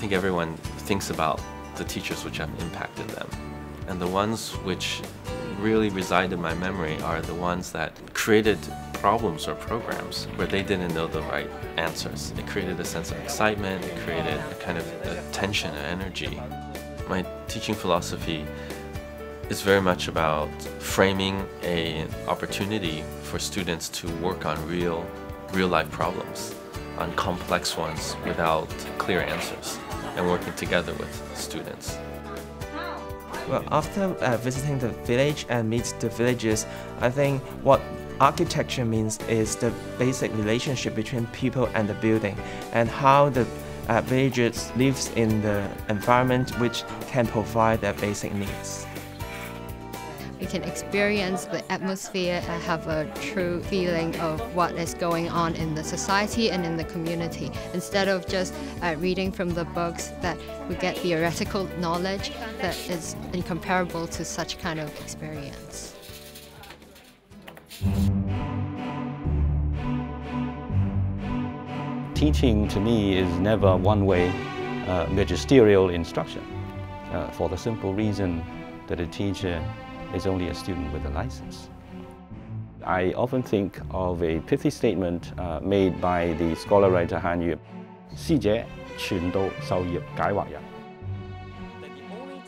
think everyone thinks about the teachers which have impacted them. And the ones which really reside in my memory are the ones that created problems or programs where they didn't know the right answers. It created a sense of excitement, it created a kind of tension and energy. My teaching philosophy is very much about framing an opportunity for students to work on real life problems, on complex ones without clear answers, and working together with students. Well, after visiting the village and meet the villagers, I think what architecture means is the basic relationship between people and the building, and how the villagers lives in the environment which can provide their basic needs. We can experience the atmosphere and have a true feeling of what is going on in the society and in the community. Instead of just reading from the books, that we get theoretical knowledge that is incomparable to such kind of experience. Teaching to me is never one-way magisterial instruction, for the simple reason that a teacher is only a student with a license. I often think of a pithy statement made by the scholar writer Han Yu, 師者傳道授業解惑人.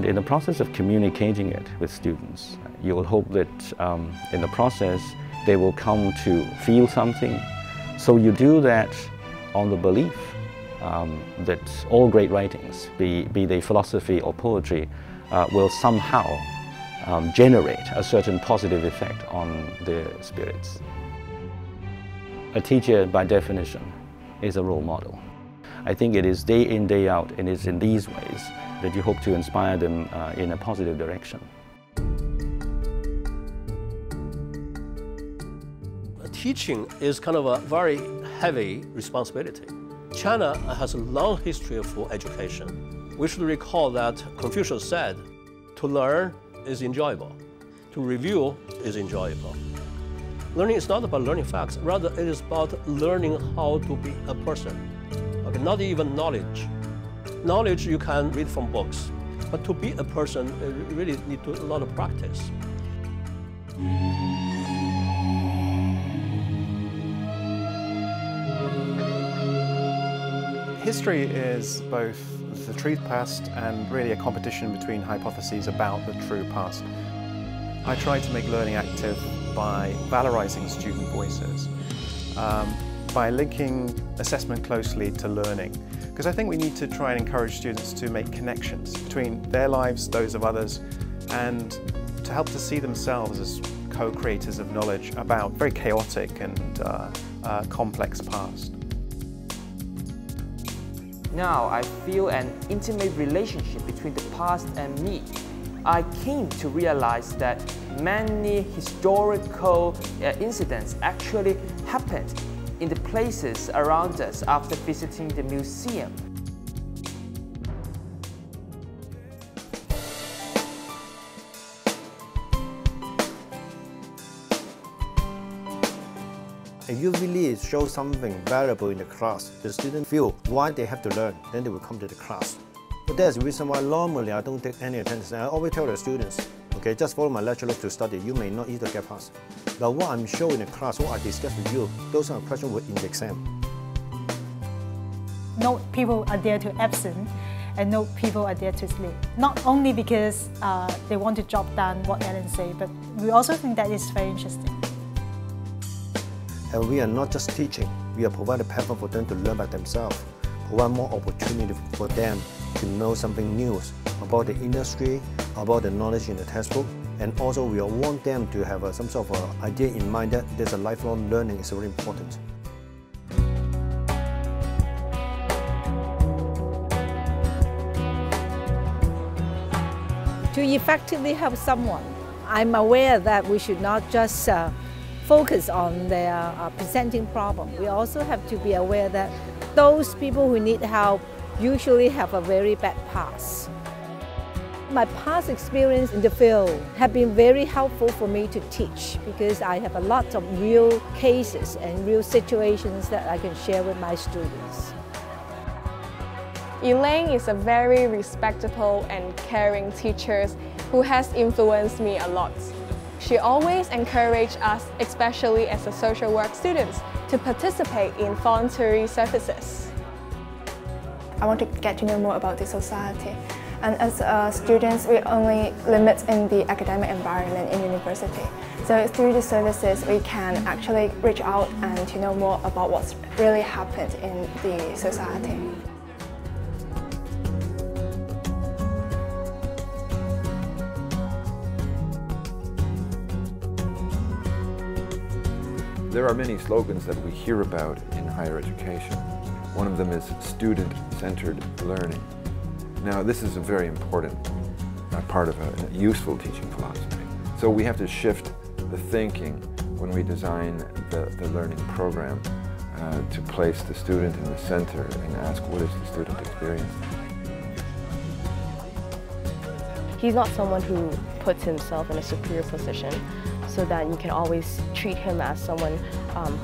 In the process of communicating it with students, you will hope that in the process they will come to feel something. So you do that on the belief that all great writings, be they philosophy or poetry, will somehow generate a certain positive effect on their spirits. A teacher, by definition, is a role model. I think it is day in, day out, and it's in these ways that you hope to inspire them in a positive direction. Teaching is kind of a very heavy responsibility. China has a long history of education. We should recall that Confucius said, to learn is enjoyable. To review is enjoyable. Learning is not about learning facts, rather it is about learning how to be a person. Okay, not even knowledge. Knowledge you can read from books, but to be a person, you really need a lot of practice. History is both the truth past and really a competition between hypotheses about the true past. I try to make learning active by valorizing student voices, by linking assessment closely to learning, because I think we need to try and encourage students to make connections between their lives, those of others, and to help to see themselves as co-creators of knowledge about very chaotic and complex past. Now I feel an intimate relationship between the past and me. I came to realize that many historical incidents actually happened in the places around us after visiting the museum. If you really show something valuable in the class, the students feel why they have to learn, then they will come to the class. But that's the reason why normally I don't take any attendance. I always tell the students, okay, just follow my lecturers to study. You may not either get passed. But what I'm showing in the class, what I discuss with you, those are questions in the exam. No people are there to absent, and no people are there to sleep. Not only because they want to jot down what Ellen said, but we also think that is very interesting. And we are not just teaching, we are providing a platform for them to learn by themselves, provide more opportunity for them to know something new about the industry, about the knowledge in the textbook, and also we want them to have some sort of idea in mind that there's a lifelong learning is very important. To effectively help someone, I'm aware that we should not just focus on their presenting problem. We also have to be aware that those people who need help usually have a very bad past. My past experience in the field have been very helpful for me to teach because I have a lot of real cases and real situations that I can share with my students. Elaine is a very respectable and caring teacher who has influenced me a lot. She always encouraged us, especially as a social work students, to participate in voluntary services. I want to get to know more about the society. And as students, we only limit in the academic environment in university. So through the services, we can actually reach out and to know more about what's really happened in the society. There are many slogans that we hear about in higher education. One of them is student-centered learning. Now, this is a very important part of a useful teaching philosophy. So we have to shift the thinking when we design the learning program to place the student in the center and ask, what is the student experience? He's not someone who puts himself in a superior position, so that you can always treat him as someone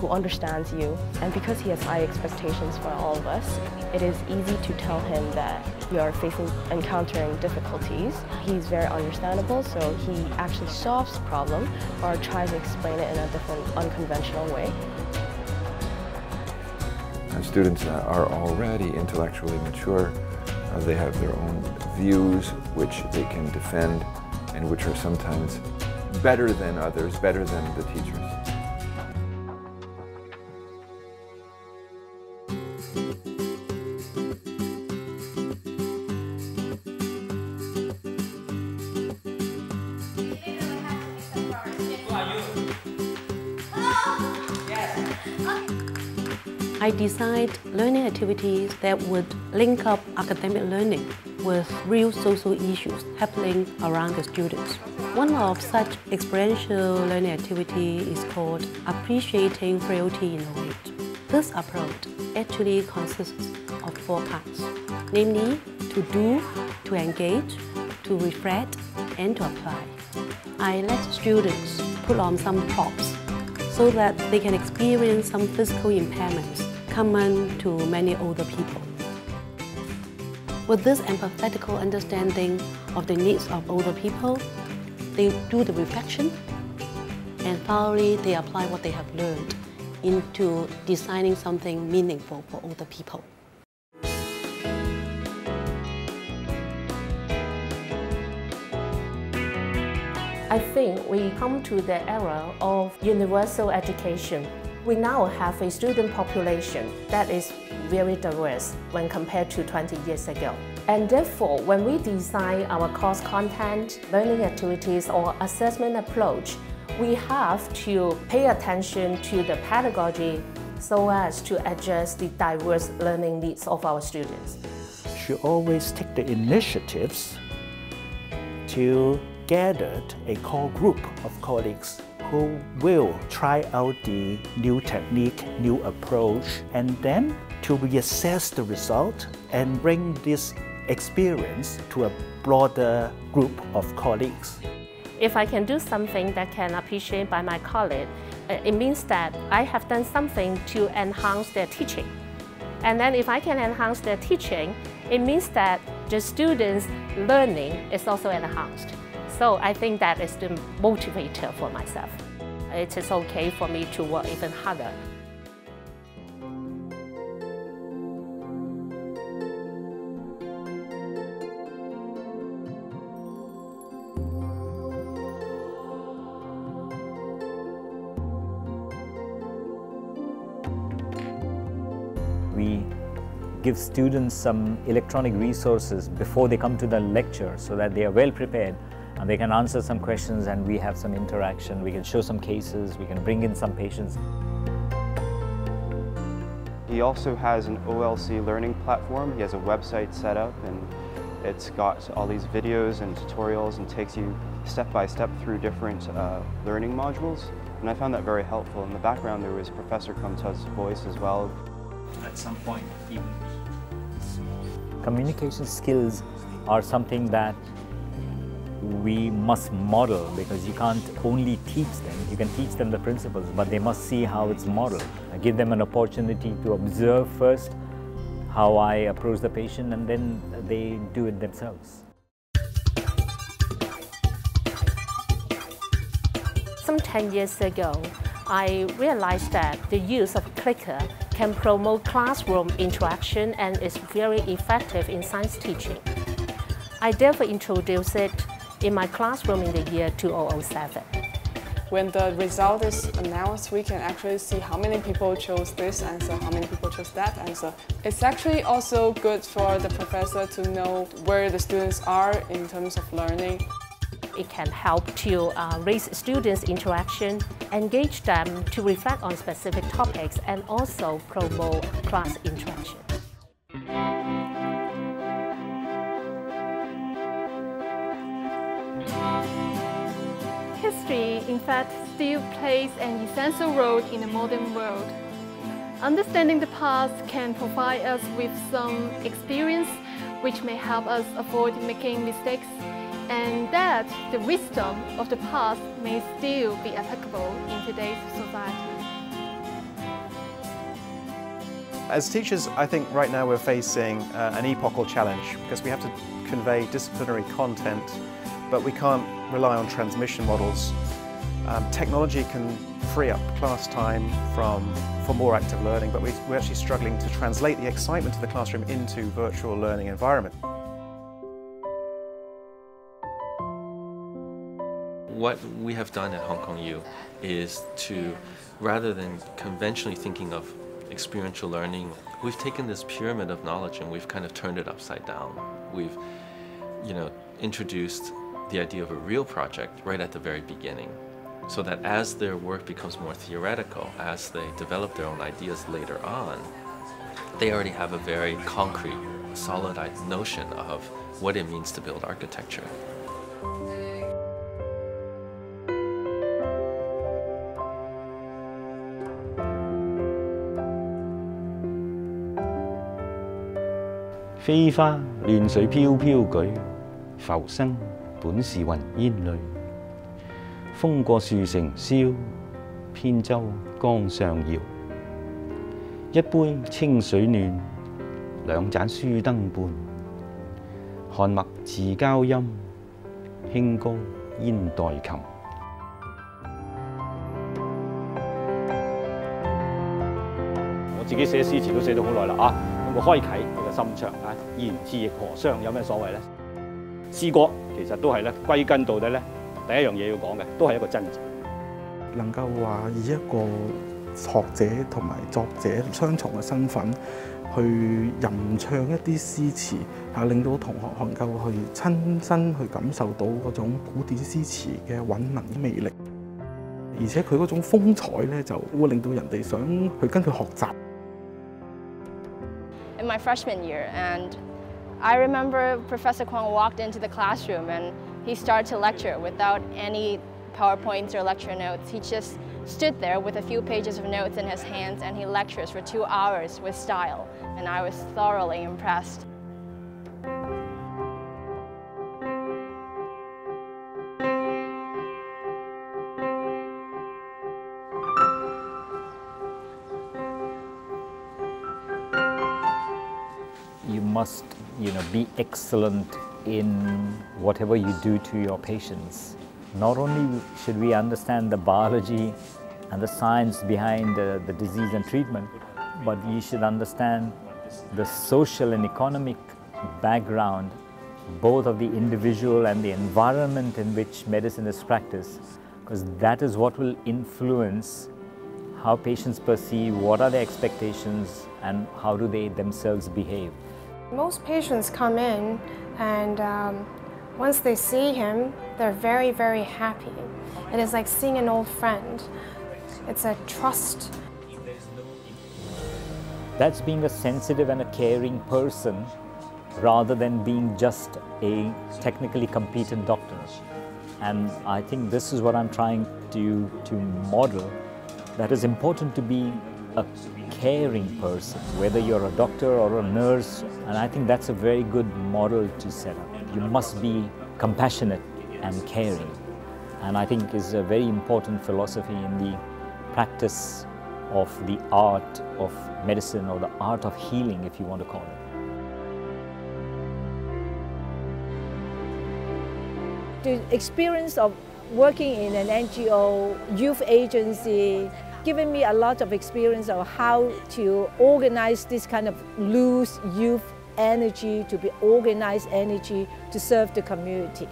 who understands you. And because he has high expectations for all of us, it is easy to tell him that you are encountering difficulties. He's very understandable, so he actually solves the problem or tries to explain it in a different, unconventional way. And students are already intellectually mature. They have their own views which they can defend and which are sometimes better than others, better than the teachers. I designed learning activities that would link up academic learning with real social issues happening around the students. One of such experiential learning activity is called Appreciating Frailty in a Weight. This approach actually consists of 4 parts, namely to do, to engage, to reflect, and to apply. I let students put on some props so that they can experience some physical impairments common to many older people. With this empathetical understanding of the needs of older people, they do the reflection and finally they apply what they have learned into designing something meaningful for older people. I think we come to the era of universal education. We now have a student population that is very diverse when compared to 20 years ago. And therefore, when we design our course content, learning activities, or assessment approach, we have to pay attention to the pedagogy so as to address the diverse learning needs of our students. She always take the initiatives to gather a core group of colleagues who will try out the new technique, new approach, and then to reassess the result and bring this experience to a broader group of colleagues. If I can do something that can appreciate by my colleague, it means that I have done something to enhance their teaching. And then if I can enhance their teaching, it means that the students' learning is also enhanced. So I think that is the motivator for myself. It is okay for me to work even harder. We give students some electronic resources before they come to the lecture so that they are well prepared and they can answer some questions and we have some interaction. We can show some cases, we can bring in some patients. He also has an OLC learning platform. He has a website set up and it's got all these videos and tutorials and takes you step by step through different learning modules. And I found that very helpful. In the background there was Professor Kumta's voice as well. At some point, even communication skills are something that we must model because you can't only teach them. You can teach them the principles, but they must see how it's modeled. Give them an opportunity to observe first how I approach the patient, and then they do it themselves. Some 10 years ago, I realized that the use of clicker can promote classroom interaction and is very effective in science teaching. I therefore introduced it in my classroom in the year 2007. When the result is announced, we can actually see how many people chose this answer, how many people chose that answer. It's actually also good for the professor to know where the students are in terms of learning. It can help to raise students' interaction, engage them to reflect on specific topics, and also promote class interaction. History, in fact, still plays an essential role in the modern world. Understanding the past can provide us with some experience which may help us avoid making mistakes, and that the wisdom of the past may still be applicable in today's society. As teachers, I think right now we're facing an epochal challenge because we have to convey disciplinary content, but we can't rely on transmission models. Technology can free up class time for more active learning, but we're actually struggling to translate the excitement of the classroom into virtual learning environment. What we have done at Hong Kong U is to, rather than conventionally thinking of experiential learning, we've taken this pyramid of knowledge and we've kind of turned it upside down. We've, introduced the idea of a real project right at the very beginning, so that as their work becomes more theoretical, as they develop their own ideas later on, they already have a very concrete, solid notion of what it means to build architecture.「飛花亂水飄飄舉，浮生本是雲煙裏。風過樹成蕭，扁舟江上搖。一杯清水暖，兩盞書燈伴。看墨自交音，輕歌煙代琴。」我自己寫詩詞都寫咗好耐啦啊！會開啟你嘅心窗啊！言志亦何傷？有咩所謂咧？詩歌其實都係咧，歸根到底咧，第一樣嘢要講嘅都係一個真誠。能夠話以一個學者同埋作者雙重嘅身份去吟唱一啲詩詞，令到同學能夠去親身去感受到嗰種古典詩詞嘅韻文魅力，而且佢嗰種風采咧，就會令到人哋想去跟佢學習。In my freshman year, and I remember Professor Kwong walked into the classroom and he started to lecture without any PowerPoints or lecture notes. He just stood there with a few pages of notes in his hands and he lectures for 2 hours with style, and I was thoroughly impressed. You must, be excellent in whatever you do to your patients. Not only should we understand the biology and the science behind the disease and treatment, but you should understand the social and economic background, both of the individual and the environment in which medicine is practiced, because that is what will influence how patients perceive, what are their expectations, and how do they themselves behave. Most patients come in and once they see him, they're very, very happy. It is like seeing an old friend. It's a trust. That's being a sensitive and a caring person rather than being just a technically competent doctor. And I think this is what I'm trying to model, that is important to be a caring person, whether you're a doctor or a nurse, and I think that's a very good model to set up. You must be compassionate and caring, and I think is a very important philosophy in the practice of the art of medicine or the art of healing, if you want to call it. The experience of working in an NGO, youth agency, given me a lot of experience of how to organize this kind of loose youth energy to be organized energy to serve the community.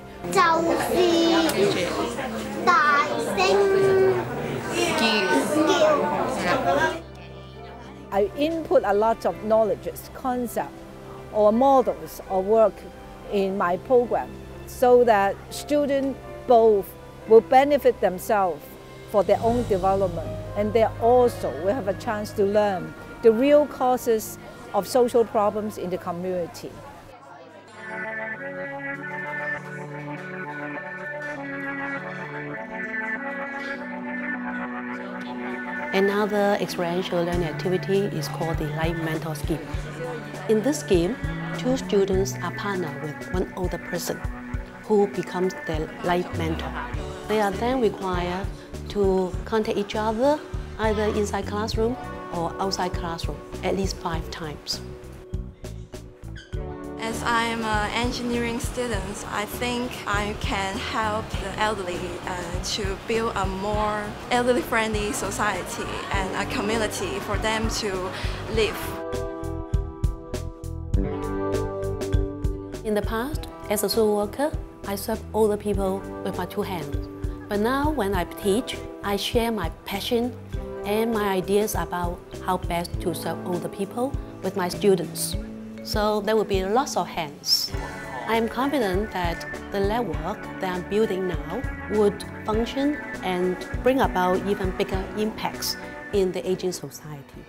I input a lot of knowledge, concepts or models of work in my program so that students both will benefit themselves for their own development, and they also will have a chance to learn the real causes of social problems in the community. Another experiential learning activity is called the Life Mentor Scheme. In this scheme, 2 students are partnered with one older person who becomes their life mentor. They are then required to contact each other either inside classroom or outside classroom at least 5 times. As I'm an engineering student, I think I can help the elderly to build a more elderly-friendly society and a community for them to live. In the past, as a social worker, I served older people with my 2 hands. But now when I teach, I share my passion and my ideas about how best to serve older people with my students. So there will be lots of hands. I am confident that the network that I'm building now would function and bring about even bigger impacts in the aging society.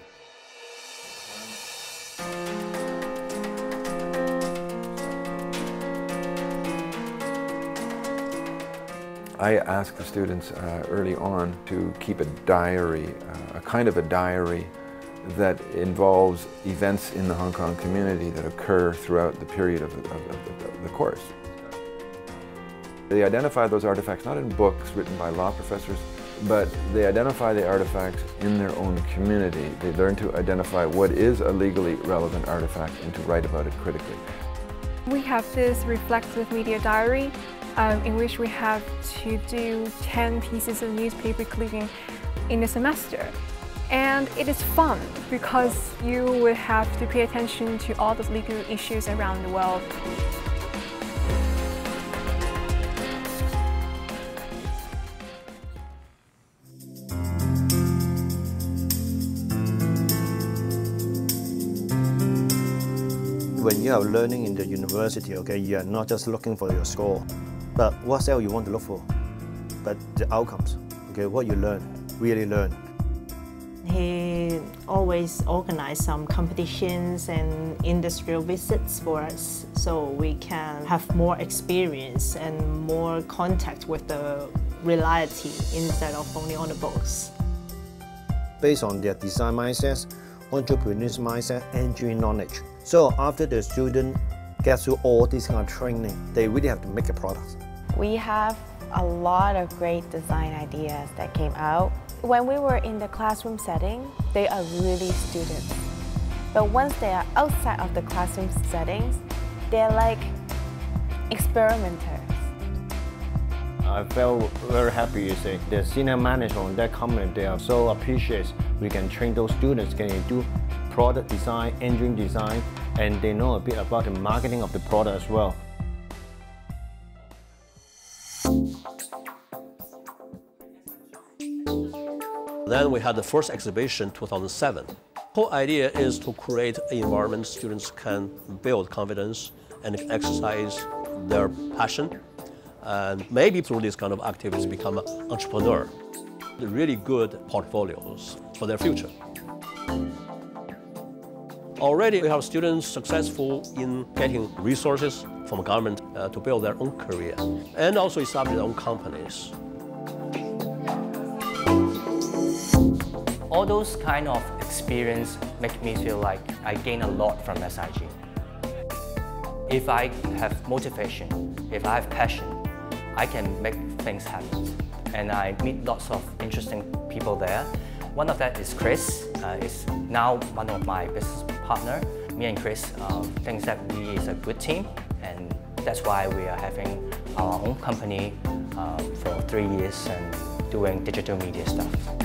I ask the students early on to keep a diary, a kind of a diary that involves events in the Hong Kong community that occur throughout the period of the course. They identify those artifacts not in books written by law professors, but they identify the artifacts in their own community. They learn to identify what is a legally relevant artifact and to write about it critically. We have this reflective media diary in which we have to do 10 pieces of newspaper clipping in a semester. And it is fun because you will have to pay attention to all the legal issues around the world. When you are learning in the university, okay, you are not just looking for your score, but what else you want to look for? But the outcomes, okay, what you learn, really learn. He always organized some competitions and industrial visits for us so we can have more experience and more contact with the reality instead of only on the books. Based on their design mindset, entrepreneur's mindset, engineering knowledge. So after the student gets through all this kind of training, they really have to make a product. We have a lot of great design ideas that came out. When we were in the classroom setting, they are really students. But once they are outside of the classroom settings, they're like experimenters. I felt very happy to say the senior management on that company, they are so appreciative. We can train those students, can do product design, engineering design, and they know a bit about the marketing of the product as well. Then we had the first exhibition, 2007. The whole idea is to create an environment students can build confidence and exercise their passion, and maybe through these kind of activities become an entrepreneur. Really good portfolios for their future. Already we have students successful in getting resources from government to build their own career and also establish their own companies. All those kind of experience make me feel like I gain a lot from SIG. If I have motivation, if I have passion, I can make things happen. And I meet lots of interesting people there. One of that is Chris, is now one of my business partner. Me and Chris think that we is a good team, and that's why we are having our own company for 3 years and doing digital media stuff.